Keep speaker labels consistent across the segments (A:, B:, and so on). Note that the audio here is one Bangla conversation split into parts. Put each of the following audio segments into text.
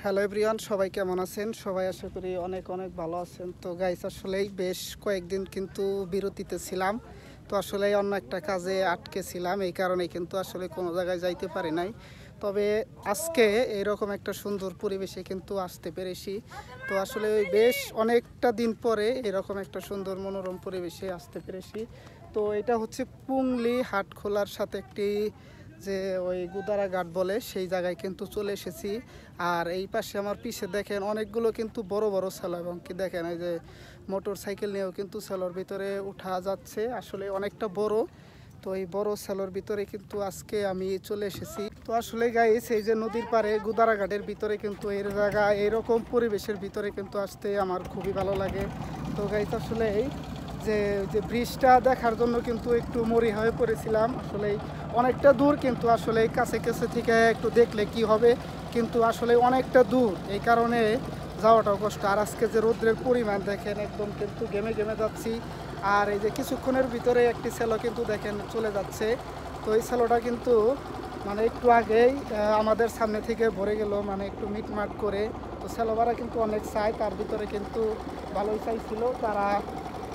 A: হ্যালো এভরিওয়ান, সবাই কেমন আছেন? সবাই আশা করি অনেক অনেক ভালো আছেন। তো গাইস, আসলেই বেশ কয়েকদিন কিন্তু বিরতিতে ছিলাম। তো আসলে অন্য একটা কাজে আটকে ছিলাম, এই কারণে কিন্তু আসলে কোনো জায়গায় যাইতে পারি নাই। তবে আজকে এইরকম একটা সুন্দর পরিবেশে কিন্তু আসতে পেরেছি। তো আসলে ওই বেশ অনেকটা দিন পরে এরকম একটা সুন্দর মনোরম পরিবেশে আসতে পেরেছি। তো এটা হচ্ছে পুংলি হাটখোলার সাথে একটি যে ওই গুদারা ঘাট বলে সেই জায়গায় কিন্তু চলে এসেছি। আর এই পাশে আমার পিছে দেখেন অনেকগুলো কিন্তু বড় বড় সেলো, এবং কি দেখেন এই যে মোটর সাইকেল নিয়েও কিন্তু সেলোর ভিতরে উঠা যাচ্ছে, আসলে অনেকটা বড়। তো এই বড় সেলোর ভিতরে কিন্তু আজকে আমি চলে এসেছি। তো আসলে গাইস, এই যে নদীর পাড়ে গুদারা ঘাটের ভিতরে কিন্তু এর জায়গা এইরকম পরিবেশের ভিতরে কিন্তু আসতে আমার খুবই ভালো লাগে। তো গাইস, আসলে যে যে ব্রিজটা দেখার জন্য কিন্তু একটু মরি হয়ে পড়েছিলাম। আসলে অনেকটা দূর, কিন্তু আসলে কাছে কাছে থেকে একটু দেখলে কি হবে, কিন্তু আসলে অনেকটা দূর, এই কারণে যাওয়াটাও কষ্ট। আর আজকে যে রৌদ্রের পরিমাণ দেখেন, একদম কিন্তু ঘেমে ঘেমে যাচ্ছি। আর এই যে কিছুক্ষণের ভিতরে একটি সেলো কিন্তু দেখেন চলে যাচ্ছে। তো এই সেলোটা কিন্তু মানে একটু আগেই আমাদের সামনে থেকে ভরে গেল, মানে একটু মিটমাট করে। তো সেলোবারা কিন্তু অনেক চাই, তার ভিতরে কিন্তু ভালোই চাইছিল, তারা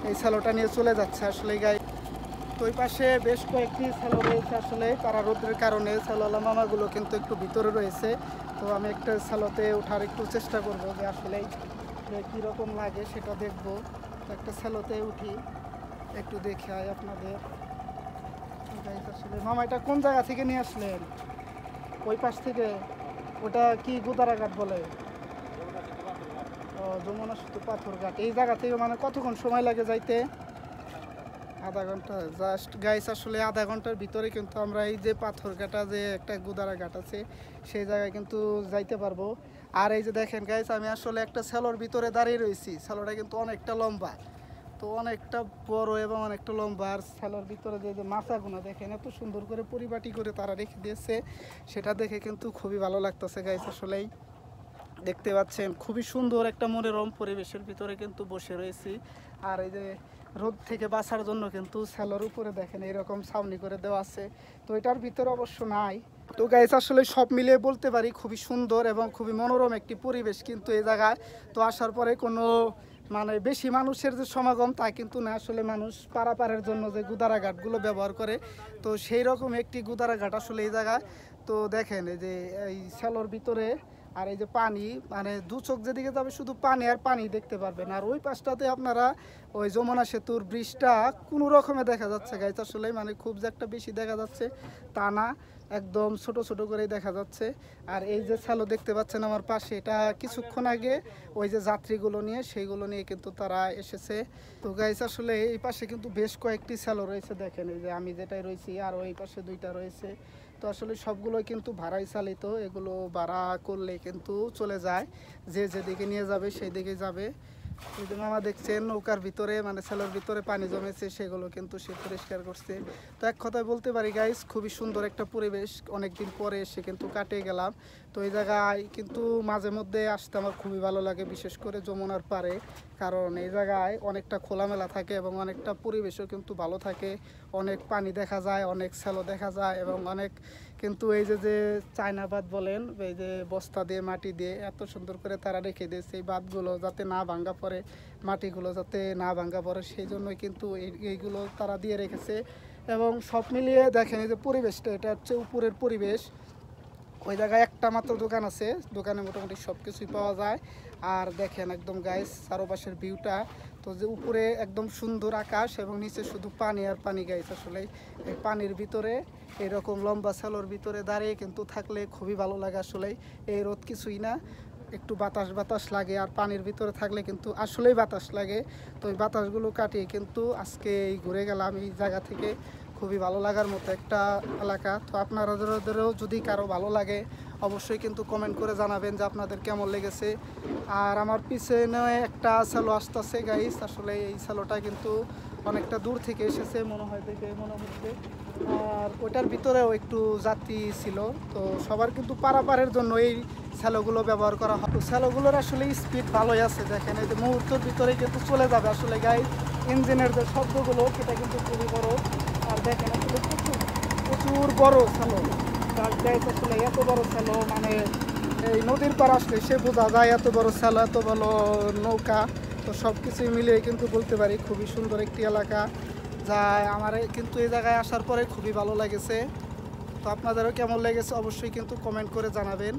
A: এই সেলোটা নিয়ে চলে যাচ্ছে আসলে গাই। তো ওই পাশে বেশ কয়েকটি সেলো রয়েছে, আসলে তারা রোদ্রের কারণে সেলোলা মামাগুলো কিন্তু একটু ভিতরে রয়েছে। তো আমি একটা সেলোতে ওঠার একটু চেষ্টা করব, যে আসলেই কীরকম লাগে সেটা দেখব। তো একটা সেলোতে উঠি, একটু দেখে আয় আপনাদের। আসলে মামা, এটা কোন জায়গা থেকে নিয়ে আসলেন? ওই পাশ থেকে? ওটা কি গুদারাঘাট বলে? ও, যমুনা সেতু পাথরঘাট। এই জায়গা থেকে মানে কতক্ষণ সময় লাগে যাইতে? আধা ঘন্টা জাস্ট গাইস। আসলে আধা ঘন্টার ভিতরে কিন্তু আমরা এই যে পাথরঘাটা যে একটা গুদারা ঘাট আছে সেই জায়গায় কিন্তু যাইতে পারবো। আর এই যে দেখেন গাইস, আমি আসলে একটা সেলোর ভিতরে দাঁড়িয়ে রয়েছি। সেলোটা কিন্তু অনেকটা লম্বা, তো অনেকটা বড় এবং অনেকটা লম্বা। আর সেলোর ভিতরে যে যে মাছাগুলো দেখেন এত সুন্দর করে পরিপাটি করে তারা রেখে দিয়েছে, সেটা দেখে কিন্তু খুবই ভালো লাগতেছে গাইস। আসলেই দেখতে পাচ্ছেন খুবই সুন্দর একটা মনোরম পরিবেশের ভিতরে কিন্তু বসে রয়েছি। আর এই যে রোদ থেকে বাঁচার জন্য কিন্তু সেলোর উপরে দেখেন এরকম ছাউনি করে দেওয়া আছে। তো এটার ভিতরে অবশ্য নাই। তো গাইস, আসলে সব মিলিয়ে বলতে পারি খুবই সুন্দর এবং খুবই মনোরম একটি পরিবেশ কিন্তু এই জায়গায়। তো আসার পরে কোনো মানে বেশি মানুষের যে সমাগম তা কিন্তু না, আসলে মানুষ পারাপারের জন্য যে গুদারা ঘাটগুলো ব্যবহার করে, তো সেই রকম একটি গুদারা ঘাট আসলে এই জায়গায়। তো দেখেন এই যে এই সেলোর ভিতরে, আর এই যে পানি, মানে দু চোখ যেদিকে যাবে শুধু পানি আর পানি দেখতে পারবেন। আর ওই পাশটাতে আপনারা ওই যমুনা সেতুর ব্রিজটা কোনো রকমে দেখা যাচ্ছে গাইজ। আসলে মানে খুব যে একটা বেশি দেখা যাচ্ছে তা না, একদম ছোট ছোট করেই দেখা যাচ্ছে। আর এই যে সেলো দেখতে পাচ্ছেন আমার পাশে, এটা কিছুক্ষণ আগে ওই যে যাত্রীগুলো নিয়ে সেইগুলো নিয়ে কিন্তু তারা এসেছে। তো গাইজ, আসলে এই পাশে কিন্তু বেশ কয়েকটি সেলো রয়েছে, দেখেন এই যে আমি যেটাই রয়েছি আর ওই পাশে দুইটা রয়েছে। তো আসলে সবগুলো কিন্তু ভাড়াই চালিত, এগুলো ভাড়া করলে কিন্তু চলে যায়, যে যেদিকে নিয়ে যাবে সেই দিকে যাবে। এই যে মামা দেখছেন নৌকার ভিতরে মানে সেলোর ভিতরে পানি জমেছে, সেগুলো কিন্তু সে পরিষ্কার করছে। তো এক কথায় বলতে পারি গাইস, খুবই সুন্দর একটা পরিবেশ, অনেকদিন পরে এসে কিন্তু কাটিয়ে গেলাম। তো এই জায়গায় কিন্তু মাঝে মধ্যে আসতে আমার খুবই ভালো লাগে, বিশেষ করে যমুনার পাড়ে, কারণ এই জায়গায় অনেকটা খোলামেলা থাকে এবং অনেকটা পরিবেশও কিন্তু ভালো থাকে। অনেক পানি দেখা যায়, অনেক সেলো দেখা যায়, এবং অনেক কিন্তু এই যে যে চায়না বাঁধ বলেন, এই যে বস্তা দিয়ে মাটি দিয়ে এত সুন্দর করে তারা রেখে দিয়েছে এই বাঁধগুলো যাতে না ভাঙ্গা পড়ে, মাটিগুলো যাতে না ভাঙ্গা পড়ে, সেই জন্যই কিন্তু এইগুলো তারা দিয়ে রেখেছে। এবং সব মিলিয়ে দেখেন এই যে পরিবেশটা, এটা হচ্ছে উপরের পরিবেশ। ওই জায়গায় একটা মাত্র দোকান আছে, দোকানে মোটামুটি সব কিছুই পাওয়া যায়। আর দেখেন একদম গাইস চারপাশের ভিউটা, তো যে উপরে একদম সুন্দর আকাশ এবং নিচে শুধু পানি আর পানি গাইস। আসলে এই পানির ভিতরে এরকম লম্বা সেলোর ভিতরে দাঁড়িয়ে কিন্তু থাকলে খুবই ভালো লাগে। আসলেই এই রোদ কিছুই না, একটু বাতাস বাতাস লাগে, আর পানির ভিতরে থাকলে কিন্তু আসলেই বাতাস লাগে। তো এই বাতাসগুলো কাটিয়ে কিন্তু আজকে এই ঘুরে গেলাম এই জায়গা থেকে। খুবই ভালো লাগার মতো একটা এলাকা। তো আপনাদেরও যদি কারো ভালো লাগে অবশ্যই কিন্তু কমেন্ট করে জানাবেন যে আপনাদের কেমন লেগেছে। আর আমার পিছনে একটা সেলো আসতেছে গাইস, আসলে এই সেলোটা কিন্তু অনেকটা দূর থেকে এসেছে মনে হয়, দেখে মনে হচ্ছে। আর ওটার ভিতরেও একটু যাত্রী ছিল। তো সবার কিন্তু পারাপারের জন্য এই সেলোগুলো ব্যবহার করা হয়। তো সেলোগুলোর আসলে স্পিড ভালোই আছে, দেখেন এই যে মুহূর্তের ভিতরে কিন্তু চলে যাবে আসলে গাইস। ইঞ্জিনের যে শব্দগুলো সেটা কিন্তু খুবই বড়। আর দেখেন আসলে প্রচুর প্রচুর বড় সেলো গাইস। আসলে এত বড় সেলো মানে এই নদীর পার আসলে সে বোঝা যায় এত বড় সেল, এত বড় নৌকা। তো সব কিছুই মিলিয়ে কিন্তু বলতে পারি খুবই সুন্দর একটি এলাকা, যা আমার কিন্তু এই জায়গায় আসার পরে খুবই ভালো লেগেছে। তো আপনাদেরও কেমন লেগেছে অবশ্যই কিন্তু কমেন্ট করে জানাবেন।